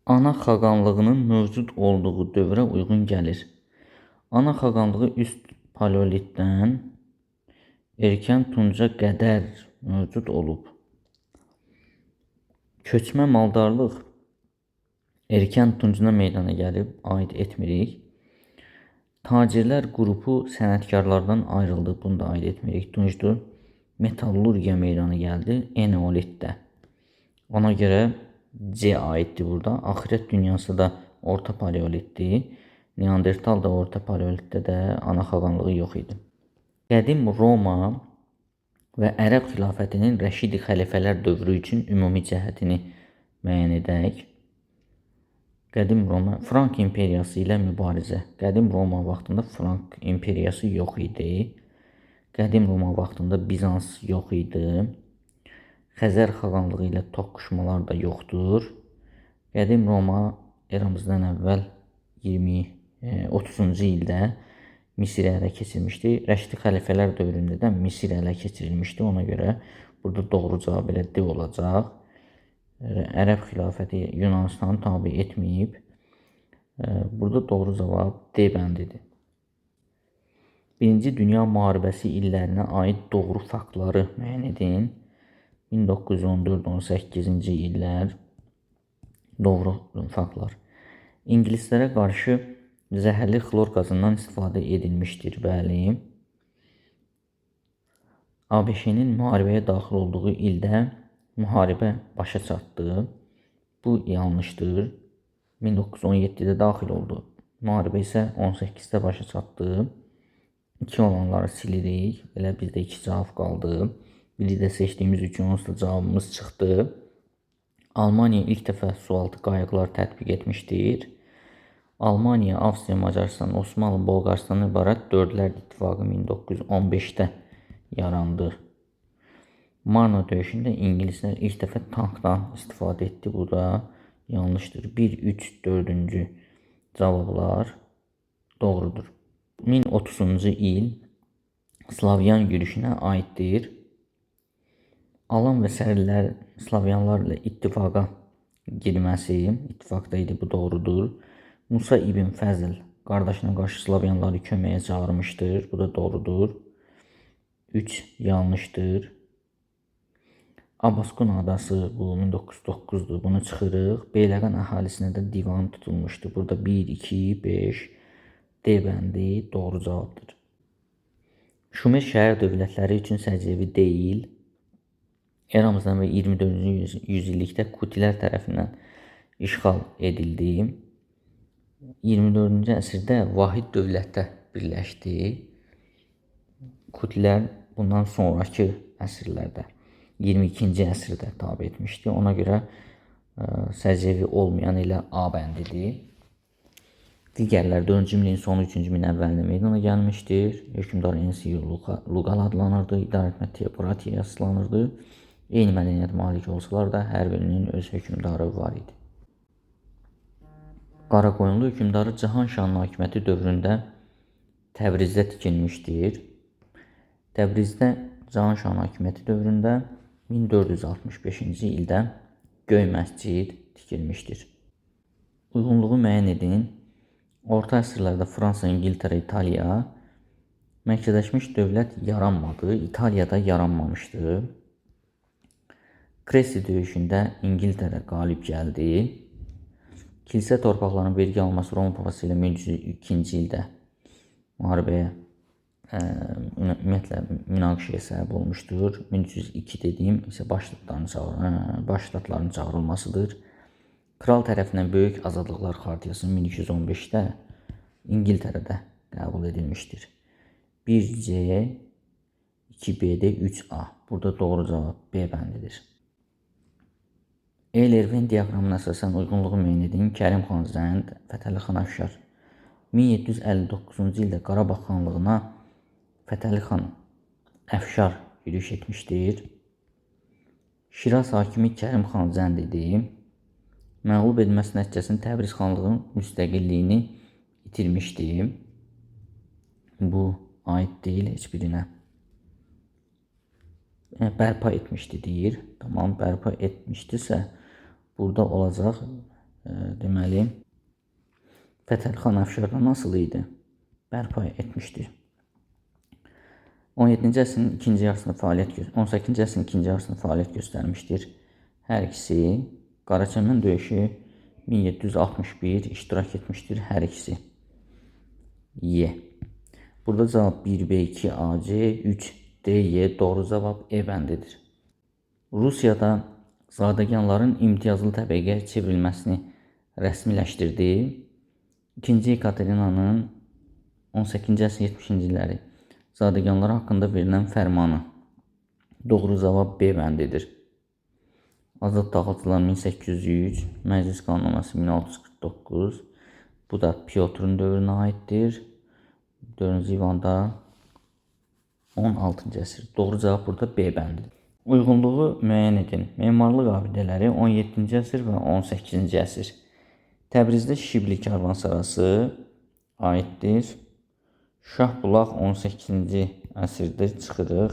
Ana xaqanlığının mövcud olduğu dövrə uyğun gəlir. Ana xaqanlığı üst paleolitdən erkən tunca qədər mövcud olub. Köçmə maldarlıq erkən tuncuna meydana gəlib, aid etmirik. Tacirlər qrupu sənətkarlardan ayrıldı, bunu da aid etmirik, tuncdur. Metallurgiya meydana gəldi eneolitdə. Ona görə C aiddir burada. Axirət dünyası da orta paleolitdir. Neandertal da orta paleolitdə də ana xaqanlığı yox idi. Qədim Roma və Ərəb xilafətinin Rəşidi xəlifələr dövrü üçün ümumi cəhətini müəyyən edək. Qədim Roma, Frank imperiyası ilə mübarizə. Qədim Roma vaxtında Frank imperiyası yox idi. Qədim Roma vaxtında Bizans yox idi. Xəzər xaqanlığı ilə toqquşmalar da yoxdur. Qədim Roma eramızdan əvvəl 30-cu ildə Misir ələ keçirmişdi. Rəşidi xəlifələr dövründə də Misir ələ keçirilmişdi. Ona görə burada doğru cavab elə D olacaq. Ərəb xilafəti Yunanistanı tabe etməyib. Burada doğru cavab D bəndidir. Birinci Dünya müharibəsi illərinə aid doğru faktları müəyyən edin. 1914-18-ci illər doğru faktlar. İngilislərə qarşı zəhərli xlor qazından istifadə edilmişdir. Bəli. ABŞ-nin müharibəyə daxil olduğu ildə müharibə başa çatdı. Bu yanlışdır. 1917-də daxil oldu. Müharibə isə 18-də başa çatdı. 2 olanları silirik. Belə bizdə 2 cavab qaldı. Biri də seçdiyimiz üçün onsuz da cavabımız çıxdı. Almaniya ilk dəfə sualtı qayıqlar tətbiq etmişdir. Almaniya, Avstriya, Macaristan, Osmanlı, Bolqarıstan ibarət Dördlər İttifaqı 1915-də yarandı. Marna döyüşündə İngilislər ilk dəfə tankdan istifadə etdi. Bu da yanlışdır. 1, 3, 4-cü cavablar doğrudur. 1030-cu il Slavyan yürüşünə aiddir. Alan və Sərilər Slavyanlarla ittifaqa girməsi, ittifaqda idi, bu doğrudur. Musa ibn Fəzl qardaşına qarşı Slavyanları köməyə çağırmışdır. Bu da doğrudur. 3 yanlışdır. Abaskun adası bu 1909-dur. Bunu çıxırıq. Beyləqan əhalisinə də divan tutulmuşdur. Burada 1, 2, 5 D bəndi doğru cavabdır. Şumer şəhər dövlətləri üçün səciyyəvi deyil. Eramızdan və 24-cü yüzillikdə Kutilər tərəfindən işğal edildi. 24-cü əsrdə vahid dövlətdə birləşdi. Kutilər bundan sonraki əsrlərdə 22-ci əsrdə tabe etmişdi. Ona görə səciyyəvi olmayan ilə A bəndidir. Digərlər 4-cü min sonu 3-cü min əvvəlində meydana gəlmişdir. Hökmdar Ensi Luqal adlanırdı. İdarəetmə teokratiya aslanırdı. Eyni mədəniyyət malik olsalar da hər birinin öz hökmdarı var idi. Qaraqoyunlu hökmdarı Cahan Şahın hakimiyyəti dövründə Təbrizdə tikilmişdir. Təbrizdə Cahan Şahın hakimiyyəti dövründə 1465-ci ildə Göy məscid tikilmişdir. Uyğunluğu müəyyən edin. Orta əsrlərdə Fransa, İngiltərə, İtaliya mərkəzləşmiş dövlət yaranmadı. İtaliyada yaranmamışdı. Kresi döyüşündə İngiltərə qalib gəldi. Kilsə torpaqlarının vergi alması Roma papası ilə 1102-ci ildə müharibəyə ümumiyyətlə münaqişəyə səbəb olmuşdur. 1302 dediyim isə baş ştatların çağırılmasıdır. Kral tərəfindən böyük azadlıqlar xartiyası 1215-də İngiltərədə qəbul edilmişdir. 1C, 2B'də 3A. Burada doğru cavab B bəndidir. Eyler-Venn diaqramına əsasən uyğunluğu müəyyən edin. Kərim xan Zənd, Fətəli xan Əfşar. 1759-cu ildə Qarabağ xanlığına Fətəli xan Əfşar yürüş etmişdir. Şiraz hakimi Kərim xan Zənd idi. Məğlub edilməsi nəticəsində Təbriz xanlığının müstəqilliyini itirmişdi. Bu aid deyil heç birinə. Bərpa etmişdi deyir. Tamam, bərpa etmişdisə burada olacaq deməli, Fətəlxan Əfşarda nasıl idi? Bərpa etmişdir. 17-ci əsrin ikinci yarısında 18-ci əsrin ikinci yarısında fəaliyyət göstərmişdir. Hər ikisi Qaraçəmən döyüşü 1761 iştirak etmişdir hər ikisi. Y. Burada cavab 1B, 2AC, 3D, doğru cavab E bəndidir. Rusiyada zadəganların imtiyazlı təbəqəyə çevrilməsini rəsmiləşdirdi. 2-ci Ekaterinanın 18-ci əsrin 70-ci illəri zadəganlar haqqında verilən fərmanı. Doğru cavab B bəndidir. Azad dağıtılan 1803, Məclis qanunnaməsi 1649. Bu da Pyotrun dövrünə aiddir. 4-cü İvanda 16-cı əsr. Doğru cavab burada B bəndidir. Uyğunluğu müəyyən edin. Memarlıq abidələri 17-ci əsr və 18-ci əsr. Təbrizdə Şibli karvansarası aiddir. Şahbulaq 18-ci əsrdə çıxırıq.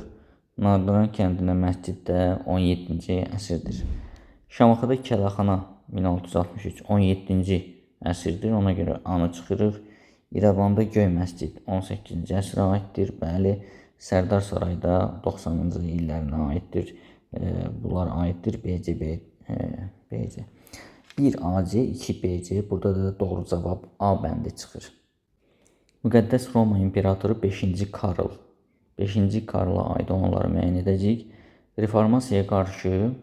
Nardıran kəndində məscid də 17-ci əsrdir. Şamaxıda Kələxana 1663 17-ci əsrdir. Ona görə anı çıxırıq. İrəvanda Göy məscid 18-ci əsrə aiddir. Bəli, Sərdar Sarayda 90-cı illərinə aiddir. Bunlar aiddir. BC. 1AC, 2BC. Burada da doğru cavab A bəndi çıxır. Müqəddəs Roma İmperatoru 5-ci Karl. 5-ci Karla aid olanları müəyyən edəcəyik. Reformasiyaya qarşı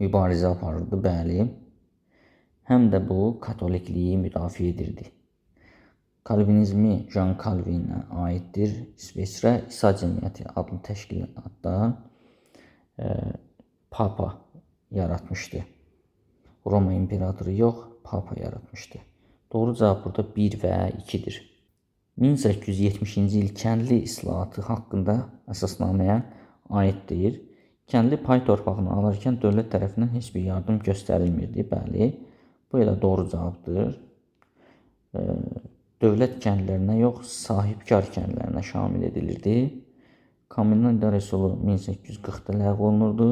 mübarizə aparırdı, bəli. Həm də bu katolikliyi müdafiə edirdi. Kalvinizmi Jean Calvinə aiddir. İsveçrə İsa Cəmiyyəti adlı təşkilatda Papa yaratmışdı. Roma İmperatoru yox, Papa yaratmışdı. Doğru cavab burada 1 və 2-dir. 1870-ci il kəndli islahatı haqqında əsasnaməyə aiddir. Kəndli pay torpağını alarkən dövlət tərəfindən heç bir yardım göstərilmirdi. Bəli, bu elə doğru cavabdır. Dövlət kəndlərinə yox, sahibkar kəndlərinə şamil edilirdi. Komendant idarəsi 1840-da ləğv olunurdu.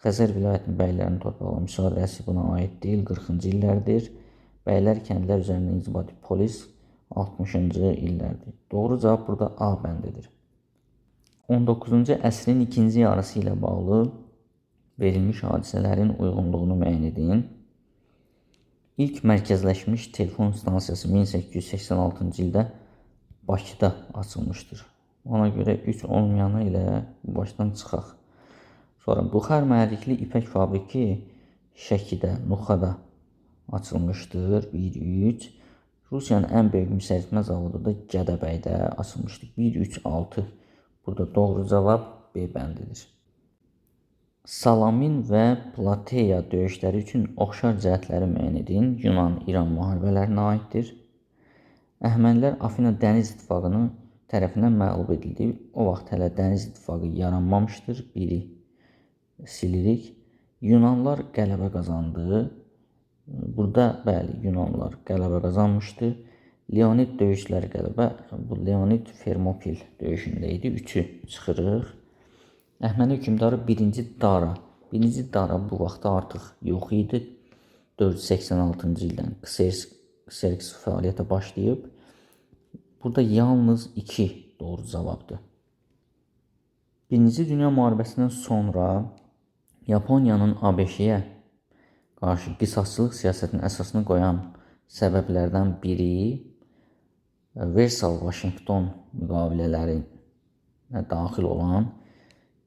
Xəzər vilayətinin bəylərinin torpaqları müsadirəsi buna aid deyil, 40-cı illərdir. Bəylər kəndlər üzərində inzibati polis 60-cı illərdir. Doğru cavab burada A bəndidir. 19-cu əsrin ikinci yarısı ilə bağlı verilmiş hadisələrin uyğunluğunu müəyyən edin. İlk mərkəzləşmiş telefon stansiyası 1886-cı ildə Bakıda açılmışdır. Ona görə 3 olmayanı ilə başdan çıxaq. Sonra buxar mühərrikli ipək fabriki Şəkidə, Nuxada açılmışdır. 1-3. Rusiyanın ən böyük misəritmə zavodu da Gədəbəydə açılmışdır. 1-3-6. Burada doğru cavab B bəndidir. Salamin və Plateya döyüşləri üçün oxşar cəhətləri müəyyən edin. Yunan-İran müharibələrinə aiddir. Əhəmənilər Afina dəniz ittifaqını tərəfindən məğlub edildi. O vaxt hələ dəniz ittifaqı yaranmamışdır. Biri silirik. Yunanlar qələbə qazandı. Burada bəli, Yunanlar qələbə qazanmışdı. Leonid döyüşləri qələbə, bu Leonid Fermopil döyüşündə idi. 3-ü çıxırıq. Əhəməni hökmdarı 1-ci Dara. 1-ci Dara bu vaxtda artıq yox idi. 486-cı ildən Xerxes fəaliyyətə başlayıb. Burada yalnız 2 doğru cavabdır. 1-ci Dünya müharibəsindən sonra Yaponiyanın ABŞ-yə qarşı qisasçılıq siyasətinin əsasını qoyan səbəblərdən biri Versal-Vaşinqton müqavilələrinə daxil olan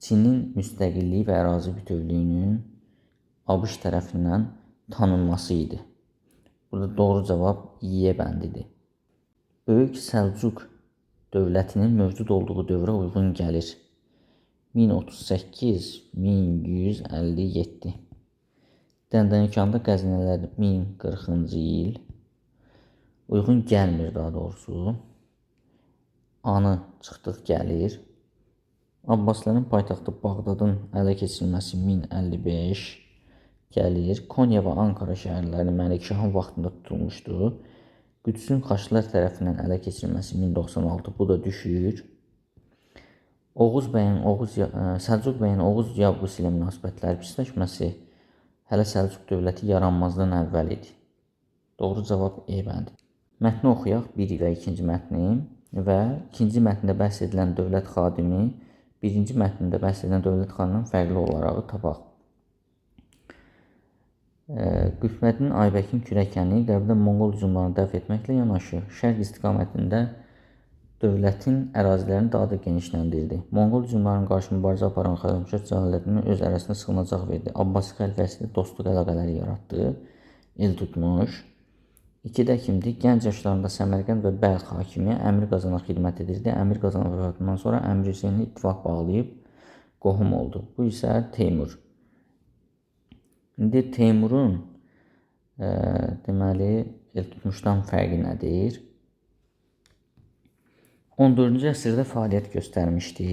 Çinin müstəqilliyi və ərazi bütövlüyünün ABŞ tərəfindən tanınması idi. Burada doğru cavab Y bəndidir. Böyük Səlcuq dövlətinin mövcud olduğu dövrə uyğun gəlir. 1038-1157. Dəndənəkanda qəzinələr 1040-cı il. Uyğun gəlmir daha doğrusu. Anı çıxdıq gəlir. Abbasların paytaxtı Bağdadın ələ keçirilməsi 1055 gəlir. Konya və Ankara şəhərləri Məlikşahın vaxtında tutulmuşdu. Qüdsün Xaçlar tərəfindən ələ keçirilməsi 1096, bu da düşür. Səlcuq bəyin Oğuz Yavqusi ilə münasibətləri pisləşməsi hələ Səlcuq dövləti yaranmazdan əvvəl idi. Doğru cavab E bəndi. Mətni oxuyaq, 1 və 2-ci mətni və 2-ci mətndə bəhs edilən dövlət xadimi 1-ci mətndə bəhs edilən dövlət xadimindən fərqli olaraq tapaq. Qütbəddin Aybəkin Kürəkəni qərbdə Monqol hücumlarını dəf etməklə yanaşı, şərq istiqamətində dövlətin ərazilərini daha da genişləndirdi. Monqol hücumlarının qarşı mübarizə aparan Xəzərşah Cəlaləddinin öz ərazisində sığınacaq verdi. Abbasi xəlifəsi ilə dostluq əlaqələri yaratdı, el tutmuş. 2 Əkimdə gənc yaşlarında Səmərqənd və Bəlx hakimi Əmir Qazana xidmət edirdi. Əmir Qazana vəfatından sonra Əmir Hüseynlə ittifaq bağlayıb qohum oldu. Bu isə Teymur. İndi Teymurun deməli el tutmuşdan fərqi nədir? 14-cü əsrdə fəaliyyət göstərmişdi.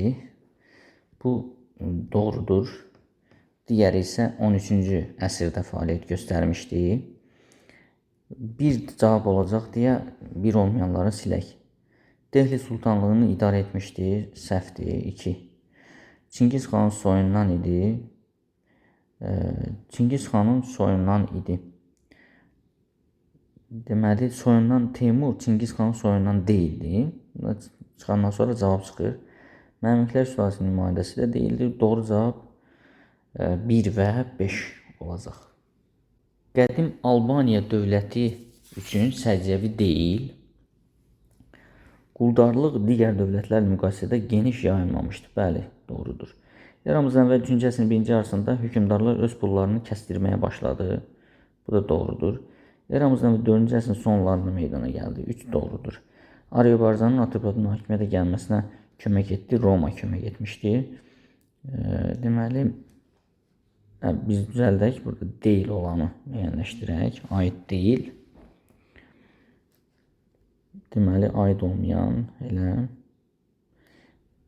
Bu doğrudur. Digəri isə 13-cü əsrdə fəaliyyət göstərmişdi. Bir cavab olacaq deyə bir olmayanları silək. Dehli sultanlığını idarə etmişdir. Səhvdir. 2. Çingiz xanın soyundan idi. Çingiz xanın soyundan idi. Deməli, soyundan Teymur Çingiz xanın soyundan deyildi. Çıxandan sonra cavab çıxır. Məmlüklər sülaləsinin nümayəndəsi də deyildi. Doğru cavab 1 və 5 olacaq. Qədim Albaniya dövləti üçün səciyyəvi deyil. Quldarlıq digər dövlətlərlə müqayisədə geniş yayılmamışdı. Bəli, doğrudur. Eramızdan əvvəl 3-cü əsrin 1-ci yarısında hökmdarlar öz pullarını kəsdirməyə başladı. Bu da doğrudur. Eramızdan əvvəl 4-cü əsrin sonlarında meydana gəldi. 3 doğrudur. Ariobarzanin Atropatın hakimiyyətə gəlməsinə kömək etdi. Roma kömək etmişdi. Deməli, biz düzəldək, burada deyil olanı müəyyənləşdirək. Aid deyil. Deməli, aid olmayan elə.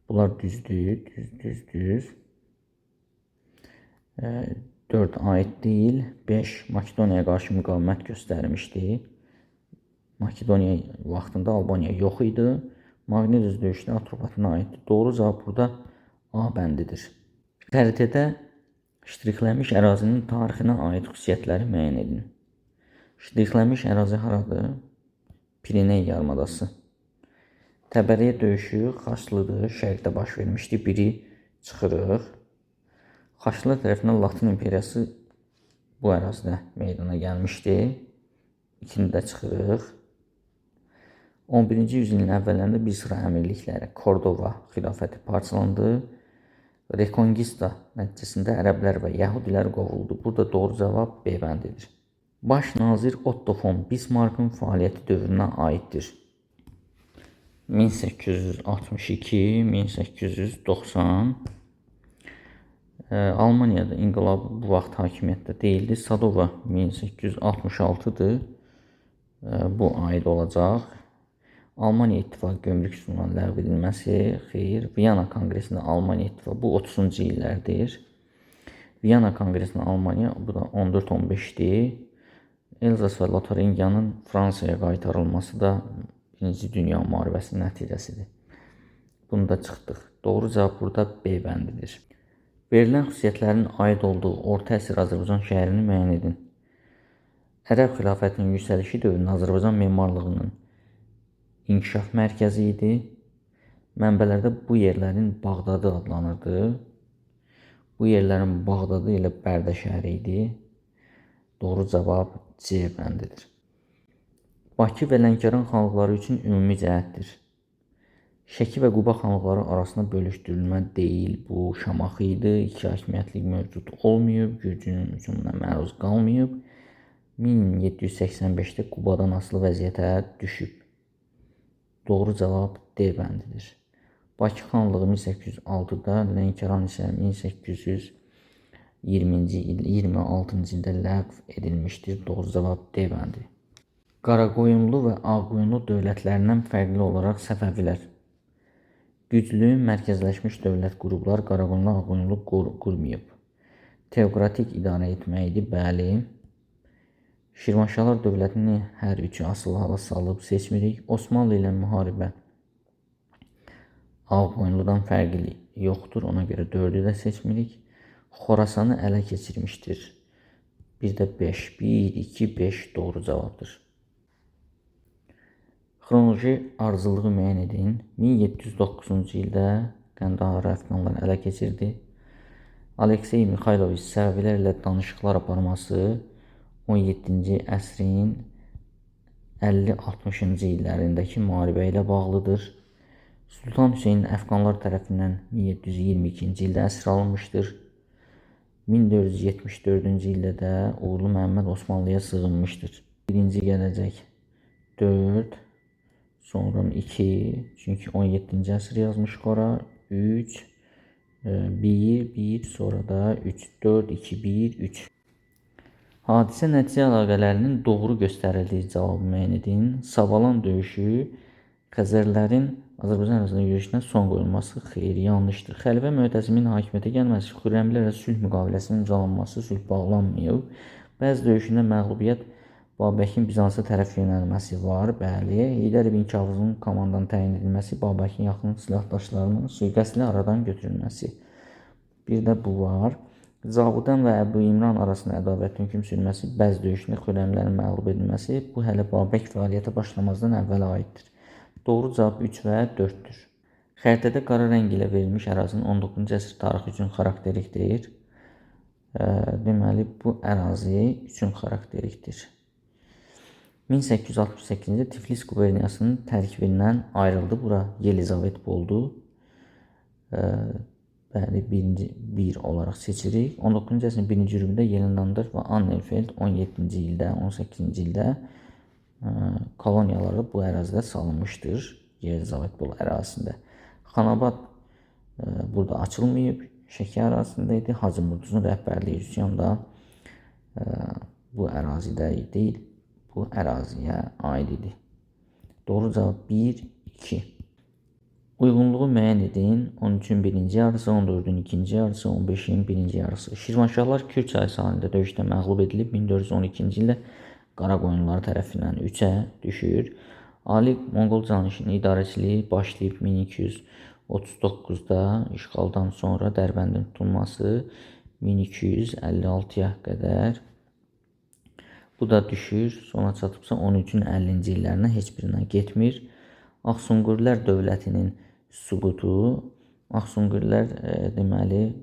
Bunlar düzdür, düz. 4 aid deyil. 5 Makedoniyaya qarşı müqavimət göstərmişdi. Makedoniya vaxtında Albaniya yox idi. Maqnez döyüşdə Atropatına aiddir. Doğru cavab burada A bəndidir. Xəritədə ştrixlənmiş ərazinin tarixinə aid xüsusiyyətləri müəyyən edin. Ştrixlənmiş ərazi haradır? Piriney yarımadası. Təbəriyə döyüşü Xaçlıdır, şərqdə baş vermişdi. Biri çıxırıq. Xaçlılar tərəfindən Latin imperiyası bu ərazidə meydana gəlmişdi. İkini də çıxırıq. 11-ci yüzilin əvvəllərində bir sıra əmirlikləri Kordova xilafəti parçalandı. Rekonquista nəticəsində ərəblər və yəhudilər qovuldu. Burada doğru cavab B bəndidir. Baş nazir Otto von Bismarckın fəaliyyəti dövrünə aiddir. 1862-1890. Almaniyada inqilab bu vaxt hakimiyyətdə deyildi. Sadova 1866-dır. Bu aid olacaq. Almaniya İttifaqı gömrük üsulundan ləğv edilməsi, xeyr. Viyana Konqresində Almaniya İttifaqı, bu 30-cu illərdir. Viyana Konqresində Almaniya, bu da 14-15-dir. Elzas və Lotaringiyanın Fransaya qaytarılması da 1-ci Dünya müharibəsinin nəticəsidir. Bunu da çıxdıq. Doğru cavab burada B bəndidir. Verilən xüsusiyyətlərin aid olduğu orta əsr Azərbaycan şəhərini müəyyən edin. Ərəb xilafətinin yüksəlişi dövründə Azərbaycan memarlığının inkişaf mərkəzi idi. Mənbələrdə bu yerlərin Bağdadı adlanırdı. Bu yerlərin Bağdadı ilə Bərdə şəhəri idi. Doğru cavab C bəndidir. Bakı və Lənkəran xanlıqları üçün ümumi cəhətdir. Şəki və Quba xanlıqları arasında bölüşdürülmə deyil. Bu Şamaxı idi. 2 hakimiyyətlik mövcud olmayıb. Gürcünün hücumuna məruz qalmayıb. 1785-də Qubadan asılı vəziyyətə düşüb. Doğru cavab D bəndidir. Bakı xanlığı 1806-da, Lənkəran isə 1820-ci il, 26-cı ildə ləğv edilmişdir. Doğru cavab D bəndi. Qaraqoyunlu və Ağqoyunlu dövlətlərindən fərqli olaraq Səfəvilər. Güclü, mərkəzləşmiş dövlət qurublar Qaraqoyunlu, Ağqoyunlu qurmayıb. Teokratik idarə etməkdir, bəli. Şirvanşahlar dövlətini hər üçü asılı hala salıb seçmirik. Osmanlı ilə müharibə Ağqoyunludan fərqli yoxdur, ona görə 4-ü də seçmirik. Xorasanı ələ keçirmişdir. Bir də 5. 1, 2, 5 doğru cavabdır. Xronoloji ardıcıllığı müəyyən edin. 1709-cu ildə Qəndahar əfqanlar ələ keçirdi. Aleksey Mixayloviç Səfəvilərlə danışıqlar aparması 17-ci əsrin 50-60-cı illərindəki müharibə ilə bağlıdır. Sultan Hüseyn əfqanlar tərəfindən 1722-ci ildə əsir alınmışdır. 1474-cü ildə də Uğurlu Məhəmməd Osmanlıya sığınmışdır. Birinci gələcək 4, sonra 2, çünki 17-ci əsr yazmışıq ora, 3, 1, 1, sonra da 3, 4, 2, 1, 3. Hadisə nəticə əlaqələrinin doğru göstərildiyi cavabı müəyyən edin. Savalan döyüşü Xəzərlərin Azərbaycan ərazisində yürüşünə son qoyulması xeyri yanlışdır. Xəlifə Möhtəsimin hakimiyyətə gəlməsi, Xürrəmlərlə sülh müqaviləsinin imzalanması, sülh bağlanmayıb. Bəzi döyüşündə məğlubiyyət Babəkin Bizansa tərəf yönəlməsi var. Bəli, Heydər ibn Kavuzun komandanın təyin edilməsi, Babəkin yaxın silahdaşlarının sui-qəsdlə aradan götürülməsi. Bir də bu var. Cavudan və Əbu İmran arasında ədavətin hökm sürməsi, bəzi döyüşündə Xürrəmlərin məğlub edilməsi bu hələ Babək fəaliyyətə başlamazdan əvvəl aiddir. Doğru cavab 3 və 4-dür. Xəritədə qara rəng ilə verilmiş ərazinin 19-cu əsr tarixi üçün xarakterikdir. Deməli, bu ərazi üçün xarakterikdir. 1868-ci ildə Tiflis quberniyasının tərkibindən ayrıldı. Bura Yelizavetpol oldu. Bəli, bir olaraq seçirik. 19-cu əsrin 1-ci rübündə Yelenandor və Annenfeld 17-ci ildə, 18-ci ildə koloniyaları bu ərazidə salınmışdır. Yelizavetpol ərazisində. Xanabad burada açılmayıb, Şəki ərazisində idi. Hacı Murtuzun rəhbərliyi üsyanda bu ərazidə deyil, bu əraziyə aid idi. Doğru cavab 1, 2. Uyğunluğu müəyyən edin. 13-ün birinci yarısı, 14-ün ikinci yarısı, 15-in birinci yarısı. Şirvanşahlar Kür çayı sahilində döyüşdə məğlub edilib 1412-ci ildə Qaraqoyunlular tərəfindən 3-ə düşür. Ali Monqol canişini idarəçiliyi başlayıb 1239-da işğaldan sonra Dərbəndin tutulması 1256-ya qədər. Bu da düşür, sona çatıbsa 13-ün 50-ci illərinə heç birindən getmir. Axsunqurlər dövlətinin süqutu, Axsunqurlər deməli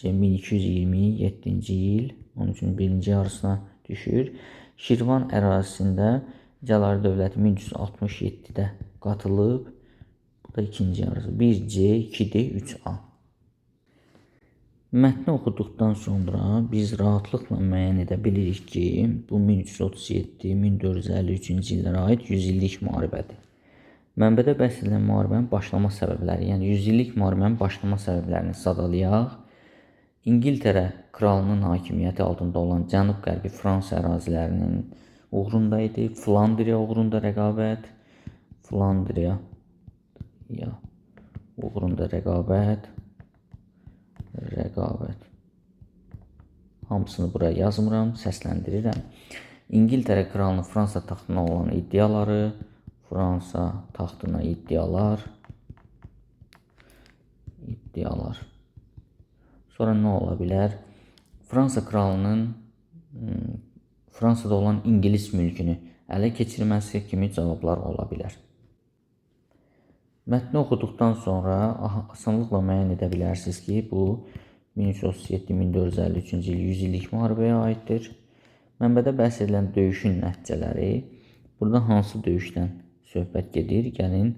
1227-ci il, 13-ün birinci yarısına düşür. Şirvan ərazisində Cəlaliri dövləti 1367-də qatılıb. Bu da ikinci yarısı. 1C, 2D, 3A. Mətni oxuduqdan sonra biz rahatlıqla müəyyən edə bilirik ki, bu 1337-1453-cü illərə aid 100 illik müharibədir. Mənbədə bəhs edilən müharibənin başlama səbəbləri, yəni 100 illik müharibənin başlama səbəblərini sadalayaq. İngiltərə kralının hakimiyyəti altında olan cənub-qərbi Fransa ərazilərinin uğrunda idi. Flandriya uğrunda rəqabət. Hamısını buraya yazmıram, səsləndirirəm. İngiltərə kralının Fransa taxtına olan iddiaları, Fransa taxtına iddialar. Sonra nə ola bilər? Fransa kralının Fransada olan İngilis mülkünü ələ keçirməsi kimi cavablar ola bilər. Mətni oxuduqdan sonra asanlıqla müəyyən edə bilərsiniz ki, bu 1337-1453-cü il 100 illik müharibəyə aiddir. Mənbədə bəhs edilən döyüşün nəticələri, burada hansı döyüşdən söhbət gedir? Gəlin,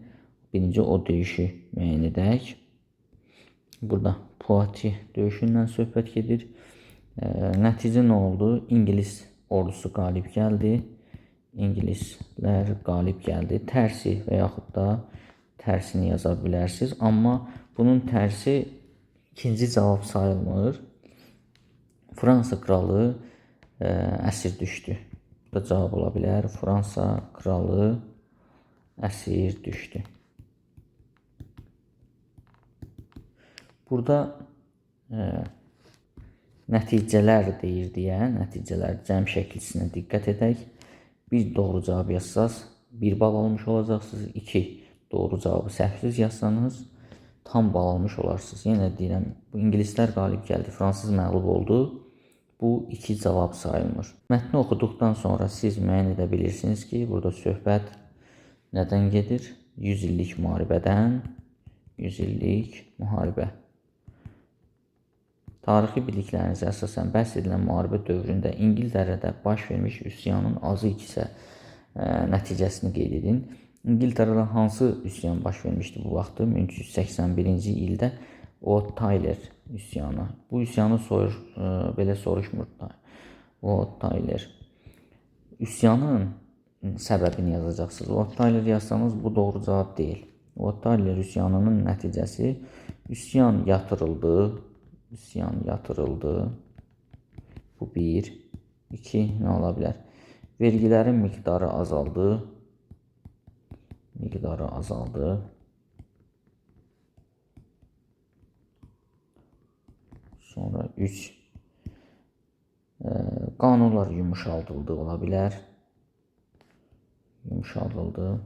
birinci o döyüşü müəyyən edək. Burada Poitiers döyüşündən söhbət gedir. Nəticə nə oldu? İngilis ordusu qalib gəldi. İngilislər qalib gəldi. Tərsi və yaxud da tərsini yaza bilərsiniz. Amma bunun tərsi ikinci cavab sayılmır. Fransa kralı əsir düşdü. Bu da cavab ola bilər. Fransa kralı əsir düşdü. Burada nəticələr deyir deyə, nəticələr cəm şəklisinə diqqət edək. Bir doğru cavab yazsaz 1 bal almış olacaqsınız. 2 doğru cavabı səhvsiz yazsanız tam bal almış olarsınız. Yenə deyirəm, bu İngilislər qalib gəldi, Fransız məğlub oldu. Bu iki cavab sayılmır. Mətni oxuduqdan sonra siz müəyyən edə bilirsiniz ki, burada söhbət nədən gedir? 100 illik müharibədən. 100 illik müharibə. Tarixi biliklərinizə əsasən bəhs edilən müharibə dövründə İngiltərədə baş vermiş üsyanın azı ikisə nəticəsini qeyd edin. İngiltərədə hansı üsyan baş vermişdi bu vaxtı? 1381-ci ildə Wat Tyler üsyanı. Bu üsyanı belə soruşmur. Wat Tyler. Üsyanın səbəbini yazacaqsınız. Wat Tyler yazsanız bu doğru cavab deyil. Wat Tyler üsyanının nəticəsi üsyan yatırıldı. Üsyan yatırıldı. Bu bir. 2 nə ola bilər? Vergilərin miqdarı azaldı. Miqdarı azaldı. Sonra 3. Qanunlar yumuşaldıldı ola bilər. Yumuşaldıldı.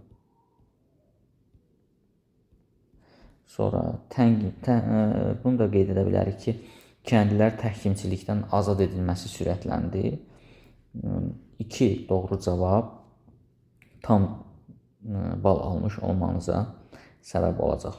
Sonra bunu da qeyd edə bilərik ki, kəndlilər təhkimçilikdən azad edilməsi sürətləndi. 2 doğru cavab tam bal almış olmanıza səbəb olacaq.